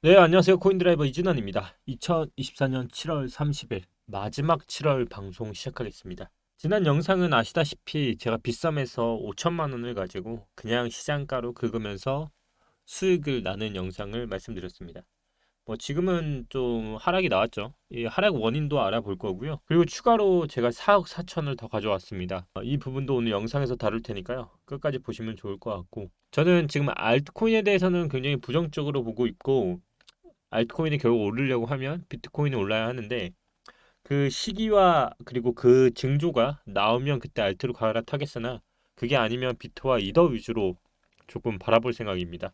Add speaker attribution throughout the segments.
Speaker 1: 네, 안녕하세요. 코인드라이버 이진원입니다. 2024년 7월 30일 마지막 7월 방송 시작하겠습니다. 지난 영상은 아시다시피 제가 빗썸에서 5천만 원을 가지고 그냥 시장가로 긁으면서 수익을 나는 영상을 말씀드렸습니다. 뭐 지금은 좀 하락이 나왔죠. 이 하락 원인도 알아볼 거고요. 그리고 추가로 제가 4억 4천을 더 가져왔습니다. 이 부분도 오늘 영상에서 다룰 테니까요. 끝까지 보시면 좋을 것 같고, 저는 지금 알트코인에 대해서는 굉장히 부정적으로 보고 있고, 알트코인이 결국 오르려고 하면 비트코인이 올라야 하는데, 그 시기와 그리고 그 징조가 나오면 그때 알트로 갈아타겠으나, 그게 아니면 비트와 이더 위주로 조금 바라볼 생각입니다.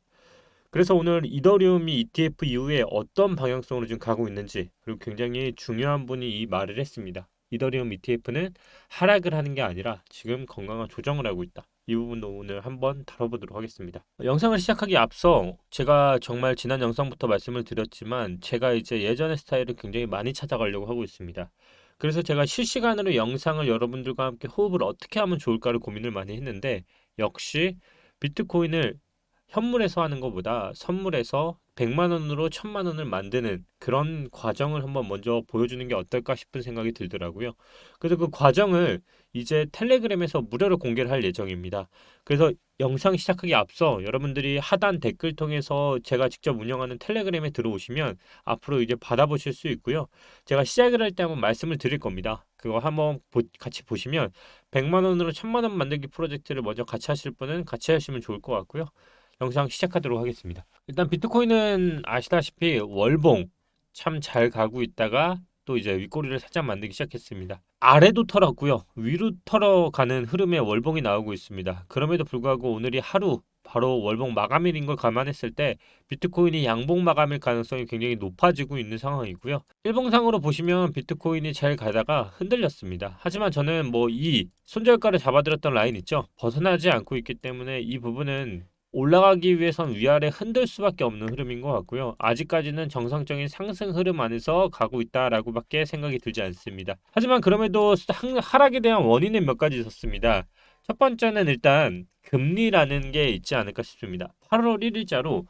Speaker 1: 그래서 오늘 이더리움이 ETF 이후에 어떤 방향성으로 지금 가고 있는지, 그리고 굉장히 중요한 분이 이 말을 했습니다. 이더리움 ETF는 하락을 하는 게 아니라 지금 건강한 조정을 하고 있다. 이 부분도 오늘 한번 다뤄보도록 하겠습니다. 영상을 시작하기 앞서 제가 정말 지난 영상부터 말씀을 드렸지만, 제가 이제 예전의 스타일을 굉장히 많이 찾아가려고 하고 있습니다. 그래서 제가 실시간으로 영상을 여러분들과 함께 호흡을 어떻게 하면 좋을까를 고민을 많이 했는데, 역시 비트코인을 현물에서 하는 것보다 선물에서 100만 원으로 1000만 원을 만드는 그런 과정을 한번 먼저 보여주는 게 어떨까 싶은 생각이 들더라고요. 그래서 그 과정을 이제 텔레그램에서 무료로 공개를 할 예정입니다. 그래서 영상 시작하기 앞서 여러분들이 하단 댓글 통해서 제가 직접 운영하는 텔레그램에 들어오시면 앞으로 이제 받아보실 수 있고요. 제가 시작을 할 때 한번 말씀을 드릴 겁니다. 그거 한번 같이 보시면 100만 원으로 1000만 원 만들기 프로젝트를 먼저 같이 하실 분은 같이 하시면 좋을 것 같고요. 영상 시작하도록 하겠습니다. 일단 비트코인은 아시다시피 월봉 참 잘 가고 있다가 또 이제 윗꼬리를 살짝 만들기 시작했습니다. 아래도 털었고요. 위로 털어가는 흐름의 월봉이 나오고 있습니다. 그럼에도 불구하고 오늘이 하루 바로 월봉 마감일인 걸 감안했을 때 비트코인이 양봉 마감일 가능성이 굉장히 높아지고 있는 상황이고요. 일봉상으로 보시면 비트코인이 잘 가다가 흔들렸습니다. 하지만 저는 뭐 이 손절가를 잡아들였던 라인 있죠. 벗어나지 않고 있기 때문에 이 부분은 올라가기 위해선 위아래 흔들 수밖에 없는 흐름인 것 같고요. 아직까지는 정상적인 상승 흐름 안에서 가고 있다라고밖에 생각이 들지 않습니다. 하지만 그럼에도 하락에 대한 원인은 몇 가지 있었습니다. 첫 번째는 일단 금리라는 게 있지 않을까 싶습니다. 8월 1일자로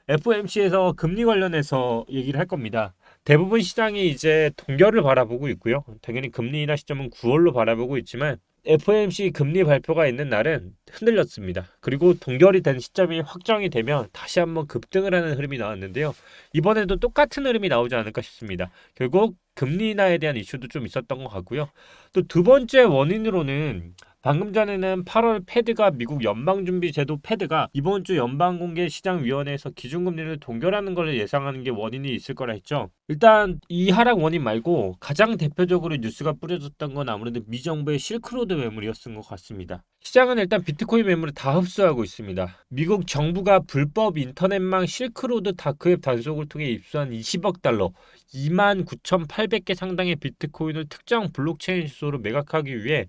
Speaker 1: FOMC에서 금리 관련해서 얘기를 할 겁니다. 대부분 시장이 이제 동결을 바라보고 있고요. 당연히 금리 인하 시점은 9월로 바라보고 있지만 FOMC 금리 발표가 있는 날은 흔들렸습니다. 그리고 동결이 된 시점이 확정이 되면 다시 한번 급등을 하는 흐름이 나왔는데요. 이번에도 똑같은 흐름이 나오지 않을까 싶습니다. 결국 금리 인하에 대한 이슈도 좀 있었던 것 같고요. 또 두 번째 원인으로는 방금 전에는 8월 패드가 미국 연방준비제도 패드가 이번 주 연방공개시장위원회에서 기준금리를 동결하는 걸 예상하는 게 원인이 있을 거라 했죠. 일단 이 하락 원인 말고 가장 대표적으로 뉴스가 뿌려졌던 건 아무래도 미정부의 실크로드 매물이었던 것 같습니다. 시장은 일단 비트코인 매물을 다 흡수하고 있습니다. 미국 정부가 불법 인터넷망 실크로드 다크웹 단속을 통해 입수한 20억 달러, 29,800개 상당의 비트코인을 특정 블록체인 주소로 매각하기 위해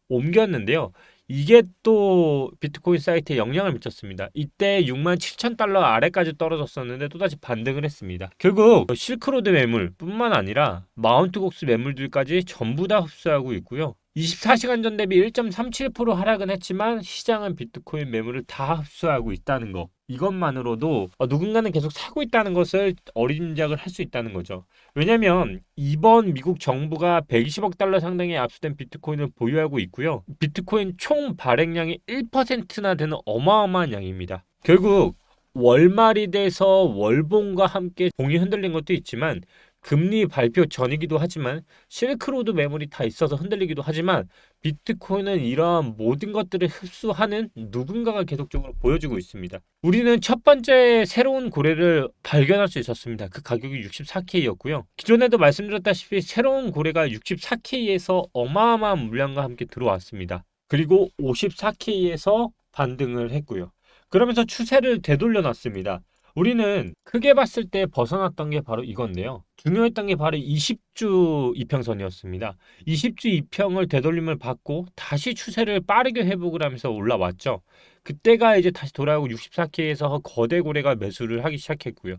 Speaker 1: 옮겼는데요. 이게 또 비트코인 사이트에 영향을 미쳤습니다. 이때 6만 7천 달러 아래까지 떨어졌었는데 또다시 반등을 했습니다. 결국 실크로드 매물뿐만 아니라 마운트곡스 매물들까지 전부 다 흡수하고 있고요. 24시간 전 대비 1.37% 하락은 했지만 시장은 비트코인 매물을 다 흡수하고 있다는 거. 이것만으로도 누군가는 계속 사고 있다는 것을 어림짐작을 할 수 있다는 거죠. 왜냐면 이번 미국 정부가 120억 달러 상당의 압수된 비트코인을 보유하고 있고요. 비트코인 총 발행량의 1%나 되는 어마어마한 양입니다. 결국 월말이 돼서 월봉과 함께 봉이 흔들린 것도 있지만 금리 발표 전이기도 하지만 실크로드 매물이 다 있어서 흔들리기도 하지만 비트코인은 이러한 모든 것들을 흡수하는 누군가가 계속적으로 보여주고 있습니다. 우리는 첫 번째 새로운 고래를 발견할 수 있었습니다. 그 가격이 64K였고요. 기존에도 말씀드렸다시피 새로운 고래가 64K에서 어마어마한 물량과 함께 들어왔습니다. 그리고 54K에서 반등을 했고요. 그러면서 추세를 되돌려 놨습니다. 우리는 크게 봤을 때 벗어났던 게 바로 이건데요. 중요했던 게 바로 20주 이평선이었습니다. 20주 이평을 되돌림을 받고 다시 추세를 빠르게 회복을 하면서 올라왔죠. 그때가 이제 다시 돌아오고 64K에서 거대 고래가 매수를 하기 시작했고요.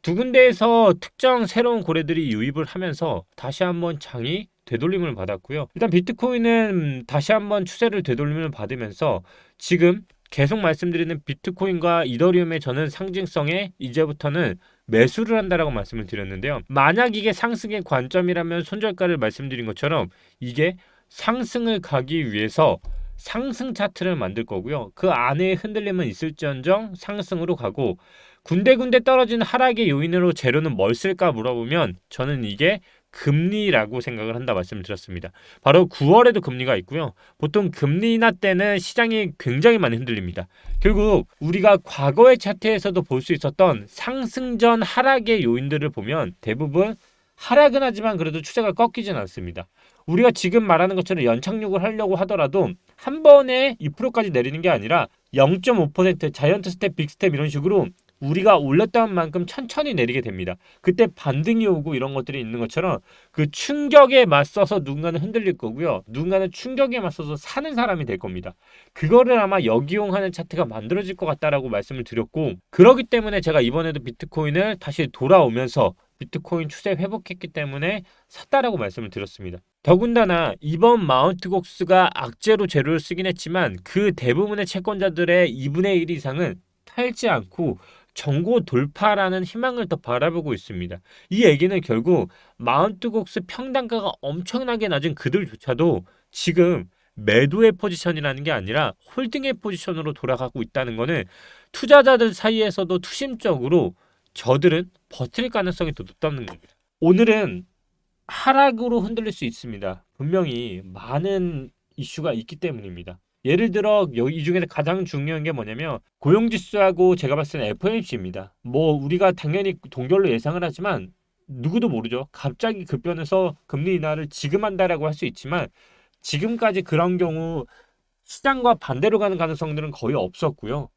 Speaker 1: 두 군데에서 특정 새로운 고래들이 유입을 하면서 다시 한번 장이 되돌림을 받았고요. 일단 비트코인은 다시 한번 추세를 되돌림을 받으면서 지금 계속 말씀드리는 비트코인과 이더리움의 저는 상징성에 이제부터는 매수를 한다라고 말씀을 드렸는데요. 만약 이게 상승의 관점이라면 손절가를 말씀드린 것처럼 이게 상승을 가기 위해서 상승 차트를 만들 거고요. 그 안에 흔들림은 있을지언정 상승으로 가고, 군데군데 떨어진 하락의 요인으로 재료는 뭘 쓸까 물어보면 저는 이게 금리라고 생각을 한다 말씀을 드렸습니다. 바로 9월에도 금리가 있고요. 보통 금리 인하 때는 시장이 굉장히 많이 흔들립니다. 결국 우리가 과거의 차트에서도 볼 수 있었던 상승 전 하락의 요인들을 보면 대부분 하락은 하지만 그래도 추세가 꺾이진 않습니다. 우리가 지금 말하는 것처럼 연착륙을 하려고 하더라도 한 번에 2%까지 내리는 게 아니라 0.5% 자이언트 스텝, 빅 스텝 이런 식으로 우리가 올렸던 만큼 천천히 내리게 됩니다. 그때 반등이 오고 이런 것들이 있는 것처럼 그 충격에 맞서서 누군가는 흔들릴 거고요. 누군가는 충격에 맞서서 사는 사람이 될 겁니다. 그거를 아마 역이용하는 차트가 만들어질 것 같다라고 말씀을 드렸고, 그렇기 때문에 제가 이번에도 비트코인을 다시 돌아오면서 비트코인 추세 회복했기 때문에 샀다라고 말씀을 드렸습니다. 더군다나 이번 마운트 곡스가 악재로 재료를 쓰긴 했지만 그 대부분의 채권자들의 2분의 1 이상은 팔지 않고 전고 돌파라는 희망을 더 바라보고 있습니다. 이 얘기는 결국 마운트 곡스 평단가가 엄청나게 낮은 그들조차도 지금 매도의 포지션이라는 게 아니라 홀딩의 포지션으로 돌아가고 있다는 것은 투자자들 사이에서도 투심적으로 저들은 버틸 가능성이 더 높다는 겁니다. 오늘은 하락으로 흔들릴 수 있습니다. 분명히 많은 이슈가 있기 때문입니다. 예를 들어 이 중에서 가장 중요한 게 뭐냐면 고용지수하고 제가 봤을 때는 FOMC입니다. 뭐 우리가 당연히 동결로 예상을 하지만 누구도 모르죠. 갑자기 급변해서 금리 인하를 지금 한다라고 할 수 있지만 지금까지 그런 경우 시장과 반대로 가는 가능성들은 거의 없었고요.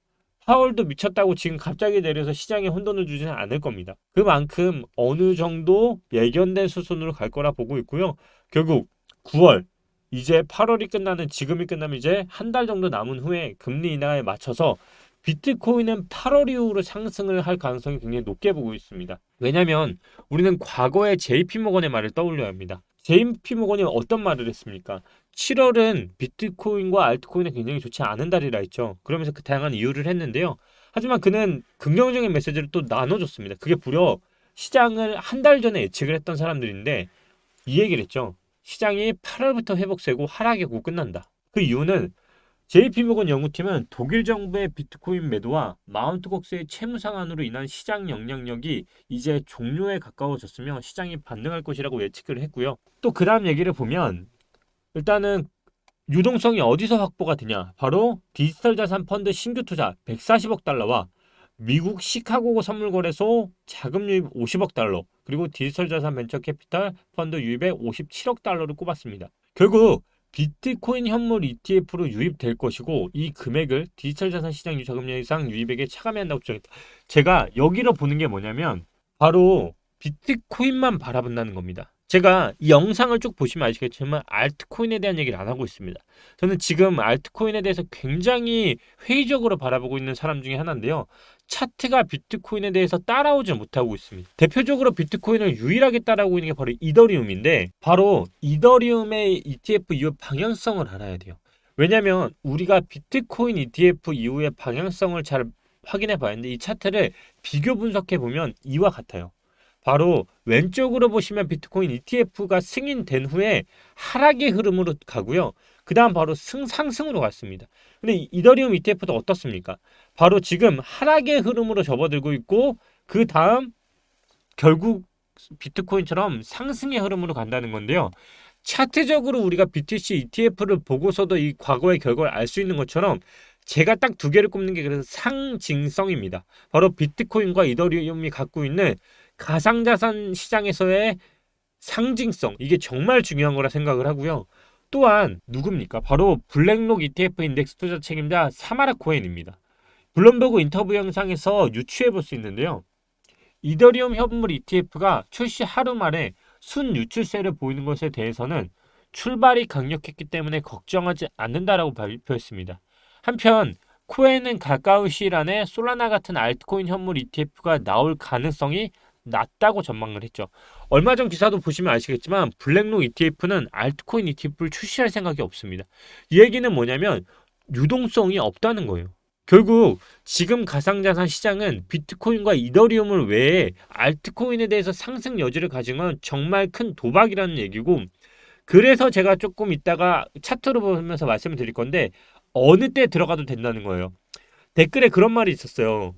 Speaker 1: 파월도 미쳤다고 지금 갑자기 내려서 시장에 혼돈을 주지는 않을 겁니다. 그만큼 어느 정도 예견된 수순으로 갈 거라 보고 있고요. 결국 9월, 이제 8월이 끝나는 지금이 끝나면 이제 한 달 정도 남은 후에 금리 인하에 맞춰서 비트코인은 8월 이후로 상승을 할 가능성이 굉장히 높게 보고 있습니다. 왜냐하면 우리는 과거의 JP모건의 말을 떠올려야 합니다. JP모건이 어떤 말을 했습니까? 7월은 비트코인과 알트코인에 굉장히 좋지 않은 달이라 했죠. 그러면서 그 다양한 이유를 했는데요. 하지만 그는 긍정적인 메시지를 또 나눠줬습니다. 그게 무려 시장을 한 달 전에 예측을 했던 사람들인데 이 얘기를 했죠. 시장이 8월부터 회복세고 하락이고 끝난다. 그 이유는 JP모건 연구팀은 독일 정부의 비트코인 매도와 마운트 곡스의 채무 상한으로 인한 시장 영향력이 이제 종료에 가까워졌으며 시장이 반등할 것이라고 예측을 했고요. 또 그 다음 얘기를 보면 일단은 유동성이 어디서 확보가 되냐? 바로 디지털 자산 펀드 신규 투자 140억 달러와 미국 시카고 선물거래소 자금 유입 50억 달러, 그리고 디지털 자산 벤처 캐피탈 펀드 유입에 57억 달러를 꼽았습니다. 결국 비트코인 현물 ETF로 유입될 것이고 이 금액을 디지털 자산 시장 자금 예상 유입액에 차감한다고 주장했다. 제가 여기로 보는 게 뭐냐면 바로 비트코인만 바라본다는 겁니다. 제가 이 영상을 쭉 보시면 아시겠지만 알트코인에 대한 얘기를 안 하고 있습니다. 저는 지금 알트코인에 대해서 굉장히 회의적으로 바라보고 있는 사람 중에 하나인데요. 차트가 비트코인에 대해서 따라오지 못하고 있습니다. 대표적으로 비트코인을 유일하게 따라오고 있는 게 바로 이더리움인데 바로 이더리움의 ETF 이후 방향성을 알아야 돼요. 왜냐하면 우리가 비트코인 ETF 이후의 방향성을 잘 확인해 봐야 하는데 이 차트를 비교 분석해 보면 이와 같아요. 바로 왼쪽으로 보시면 비트코인 ETF가 승인된 후에 하락의 흐름으로 가고요. 그 다음 바로 상승으로 갔습니다. 근데 이더리움 ETF도 어떻습니까? 바로 지금 하락의 흐름으로 접어들고 있고 그 다음 결국 비트코인처럼 상승의 흐름으로 간다는 건데요. 차트적으로 우리가 BTC ETF를 보고서도 이 과거의 결과를 알 수 있는 것처럼 제가 딱 두 개를 꼽는 게 그래서 상징성입니다. 바로 비트코인과 이더리움이 갖고 있는 가상자산 시장에서의 상징성, 이게 정말 중요한 거라 생각을 하고요. 또한 누굽니까? 바로 블랙록 ETF 인덱스 투자 책임자 사마라 코엔입니다. 블룸버그 인터뷰 영상에서 유추해 볼 수 있는데요. 이더리움 현물 ETF가 출시 하루 만에 순 유출세를 보이는 것에 대해서는 출발이 강력했기 때문에 걱정하지 않는다라고 발표했습니다. 한편 코엔은 가까운 시일 안에 솔라나 같은 알트코인 현물 ETF가 나올 가능성이 낮다고 전망을 했죠. 얼마 전 기사도 보시면 아시겠지만 블랙록 ETF는 알트코인 ETF를 출시할 생각이 없습니다. 이 얘기는 뭐냐면 유동성이 없다는 거예요. 결국 지금 가상자산 시장은 비트코인과 이더리움을 외에 알트코인에 대해서 상승 여지를 가진 건 정말 큰 도박이라는 얘기고, 그래서 제가 조금 이따가 차트로 보면서 말씀을 드릴 건데 어느 때 들어가도 된다는 거예요. 댓글에 그런 말이 있었어요.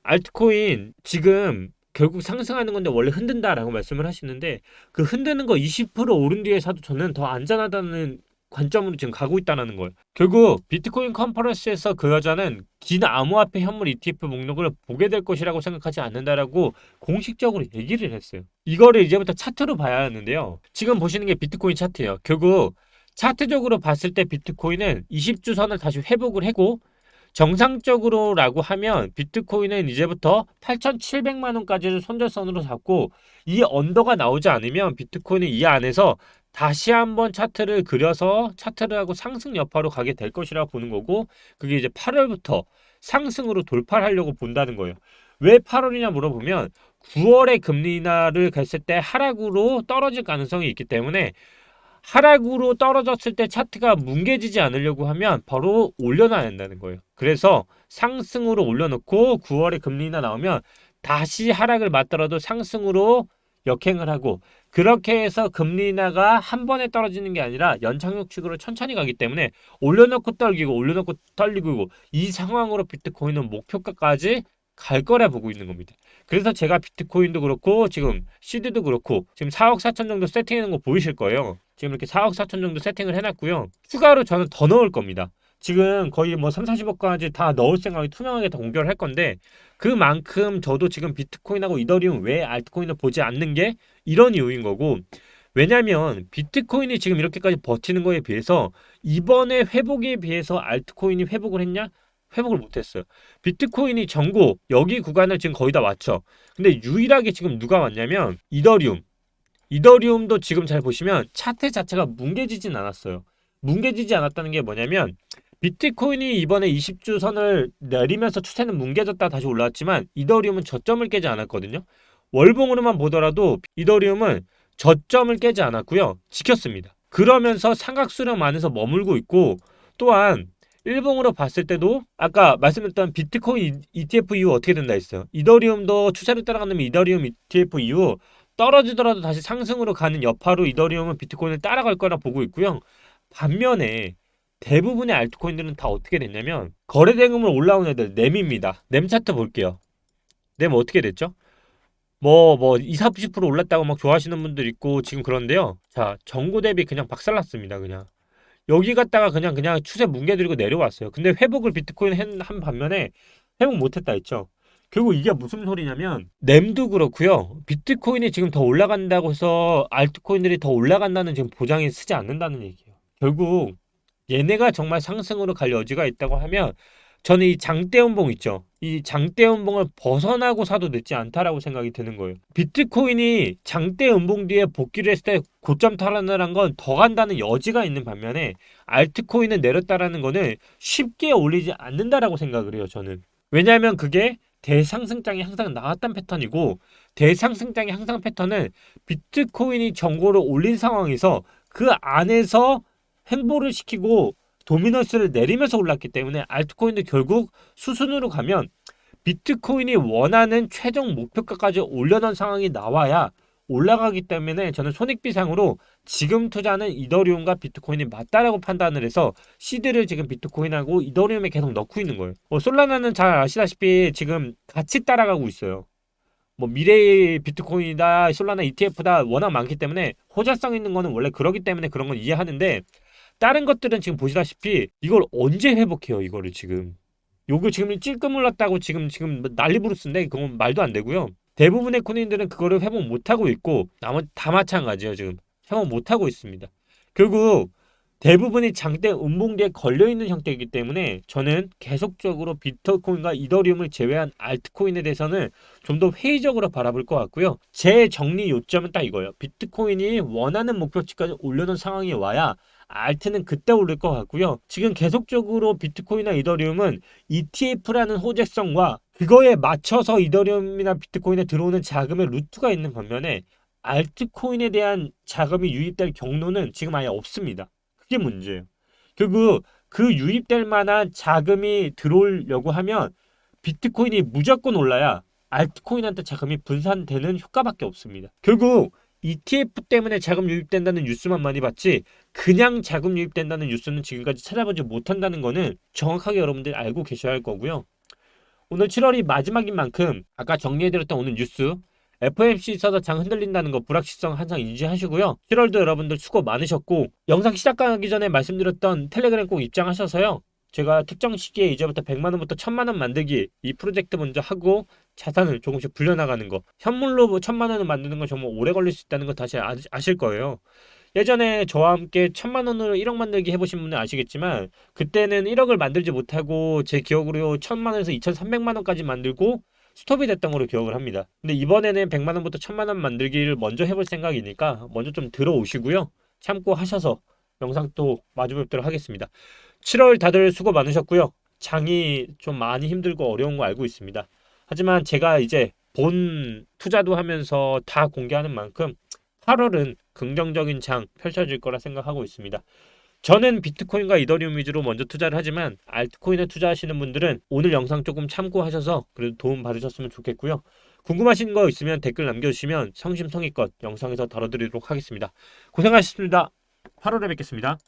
Speaker 1: 알트코인 지금 결국 상승하는 건데 원래 흔든다라고 말씀을 하시는데, 그 흔드는 거 20% 오른 뒤에 사도 저는 더 안전하다는 관점으로 지금 가고 있다는 거예요. 결국 비트코인 컨퍼런스에서 그 여자는 긴 암호화폐 현물 ETF 목록을 보게 될 것이라고 생각하지 않는다라고 공식적으로 얘기를 했어요. 이거를 이제부터 차트로 봐야 하는데요. 지금 보시는 게 비트코인 차트예요. 결국 차트적으로 봤을 때 비트코인은 20주 선을 다시 회복을 하고, 정상적으로라고 하면 비트코인은 이제부터 8,700만 원까지를 손절선으로 잡고, 이 언더가 나오지 않으면 비트코인은 이 안에서 다시 한번 차트를 그려서 차트를 하고 상승 여파로 가게 될 것이라고 보는 거고, 그게 이제 8월부터 상승으로 돌파를 하려고 본다는 거예요. 왜 8월이냐 물어보면 9월에 금리 인하를 갔을 때 하락으로 떨어질 가능성이 있기 때문에, 하락으로 떨어졌을 때 차트가 뭉개지지 않으려고 하면 바로 올려놔야 한다는 거예요. 그래서 상승으로 올려놓고 9월에 금리 인하 나오면 다시 하락을 맞더라도 상승으로 역행을 하고, 그렇게 해서 금리 인하가 한 번에 떨어지는 게 아니라 연착륙식으로 천천히 가기 때문에 올려놓고 떨기고 올려놓고 떨리고, 이 상황으로 비트코인은 목표가까지 갈 거라 보고 있는 겁니다. 그래서 제가 비트코인도 그렇고 지금 시드도 그렇고 지금 4억 4천 정도 세팅하는 거 보이실 거예요. 지금 이렇게 4억 4천 정도 세팅을 해놨고요. 추가로 저는 더 넣을 겁니다. 지금 거의 뭐 3, 40억까지 다 넣을 생각이 투명하게 다 공개를 할 건데, 그만큼 저도 지금 비트코인하고 이더리움 외에 알트코인을 보지 않는 게 이런 이유인 거고, 왜냐면 비트코인이 지금 이렇게까지 버티는 거에 비해서 이번에 회복에 비해서 알트코인이 회복을 했냐? 회복을 못했어요. 비트코인이 전고 여기 구간을 지금 거의 다 왔죠. 근데 유일하게 지금 누가 왔냐면 이더리움. 이더리움도 지금 잘 보시면 차트 자체가 뭉개지진 않았어요. 뭉개지지 않았다는 게 뭐냐면, 비트코인이 이번에 20주 선을 내리면서 추세는 뭉개졌다 다시 올라왔지만 이더리움은 저점을 깨지 않았거든요. 월봉으로만 보더라도 이더리움은 저점을 깨지 않았고요. 지켰습니다. 그러면서 삼각수렴 안에서 머물고 있고, 또한 일봉으로 봤을 때도 아까 말씀드렸던 비트코인 ETF 이후 어떻게 된다 했어요. 이더리움도 추세를 따라가는 이더리움 ETF 이후 떨어지더라도 다시 상승으로 가는 여파로 이더리움은 비트코인을 따라갈 거라 보고 있고요. 반면에 대부분의 알트코인들은 다 어떻게 됐냐면 거래대금을 올라온 애들 넴입니다. 넴 차트 볼게요. 넴 어떻게 됐죠? 뭐 2, 40% 올랐다고 막 좋아하시는 분들 있고 지금 그런데요. 자, 전고 대비 그냥 박살났습니다. 그냥 여기 갔다가 그냥 추세 뭉개드리고 내려왔어요. 근데 회복을 비트코인 한 반면에 회복 못했다 했죠. 결국 이게 무슨 소리냐면 램도 그렇고요. 비트코인이 지금 더 올라간다고 해서 알트코인들이 더 올라간다는 지금 보장이 쓰지 않는다는 얘기예요. 결국 얘네가 정말 상승으로 갈 여지가 있다고 하면 저는 이 장대 음봉 있죠. 이 장대 음봉을 벗어나고 사도 늦지 않다라고 생각이 드는 거예요. 비트코인이 장대 음봉 뒤에 복귀를 했을 때 고점 탈환을 한 건 더 간다는 여지가 있는 반면에 알트코인은 내렸다라는 거는 쉽게 올리지 않는다라고 생각을 해요, 저는. 왜냐하면 그게 대상승장이 항상 나왔던 패턴이고, 대상승장의 항상 패턴은 비트코인이 정고를 올린 상황에서 그 안에서 횡보를 시키고 도미넌스를 내리면서 올랐기 때문에 알트코인도 결국 수순으로 가면 비트코인이 원하는 최종 목표가까지 올려놓은 상황이 나와야 올라가기 때문에 저는 손익비상으로 지금 투자는 이더리움과 비트코인이 맞다라고 판단을 해서 시드를 지금 비트코인하고 이더리움에 계속 넣고 있는 거예요. 솔라나는 잘 아시다시피 지금 같이 따라가고 있어요. 뭐 미래의 비트코인이다, 솔라나 ETF다 워낙 많기 때문에 호재성 있는 거는 원래 그러기 때문에 그런 건 이해하는데, 다른 것들은 지금 보시다시피 이걸 언제 회복해요, 이거를 지금. 요거 지금 찔끔 올랐다고 지금 난리 부르스인데 그건 말도 안 되고요. 대부분의 코인들은 그거를 회복 못 하고 있고 나머지 다 마찬가지예요. 지금 회복 못 하고 있습니다. 결국 대부분이 장대 음봉뒤에 걸려있는 형태이기 때문에 저는 계속적으로 비트코인과 이더리움을 제외한 알트코인에 대해서는 좀 더 회의적으로 바라볼 것 같고요. 제 정리 요점은 딱 이거예요. 비트코인이 원하는 목표치까지 올려놓은 상황이 와야 알트는 그때 오를 것 같고요. 지금 계속적으로 비트코인이나 이더리움은 ETF라는 호재성과 그거에 맞춰서 이더리움이나 비트코인에 들어오는 자금의 루트가 있는 반면에 알트코인에 대한 자금이 유입될 경로는 지금 아예 없습니다. 그게 문제예요. 결국 그 유입될 만한 자금이 들어오려고 하면 비트코인이 무조건 올라야 알트코인한테 자금이 분산되는 효과밖에 없습니다. 결국 ETF 때문에 자금 유입된다는 뉴스만 많이 봤지 그냥 자금 유입된다는 뉴스는 지금까지 찾아보지 못한다는 거는 정확하게 여러분들이 알고 계셔야 할 거고요. 오늘 7월이 마지막인 만큼 아까 정리해드렸던 오늘 뉴스 FOMC 있어서 장 흔들린다는 거 불확실성 항상 인지하시고요. 7월도 여러분들 수고 많으셨고 영상 시작하기 전에 말씀드렸던 텔레그램 꼭 입장하셔서요. 제가 특정 시기에 이제부터 100만원부터 1000만원 만들기 이 프로젝트 먼저 하고 자산을 조금씩 불려나가는 거 현물로 1000만원을 만드는 건 정말 오래 걸릴 수 있다는 거 다시 아실 거예요. 예전에 저와 함께 1000만원으로 1억 만들기 해보신 분은 아시겠지만 그때는 1억을 만들지 못하고 제 기억으로 1000만원에서 2300만원까지 만들고 스톱이 됐던 걸로 기억을 합니다. 근데 이번에는 100만원부터 1000만원 만들기를 먼저 해볼 생각이니까 먼저 좀 들어오시고요. 참고하셔서 영상 또 마주뵙도록 하겠습니다. 7월 다들 수고 많으셨고요. 장이 좀 많이 힘들고 어려운 거 알고 있습니다. 하지만 제가 이제 본 투자도 하면서 다 공개하는 만큼 8월은 긍정적인 장 펼쳐질 거라 생각하고 있습니다. 저는 비트코인과 이더리움 위주로 먼저 투자를 하지만 알트코인에 투자하시는 분들은 오늘 영상 조금 참고하셔서 그래도 도움 받으셨으면 좋겠고요. 궁금하신 거 있으면 댓글 남겨주시면 성심성의껏 영상에서 다뤄드리도록 하겠습니다. 고생하셨습니다. 8월에 뵙겠습니다.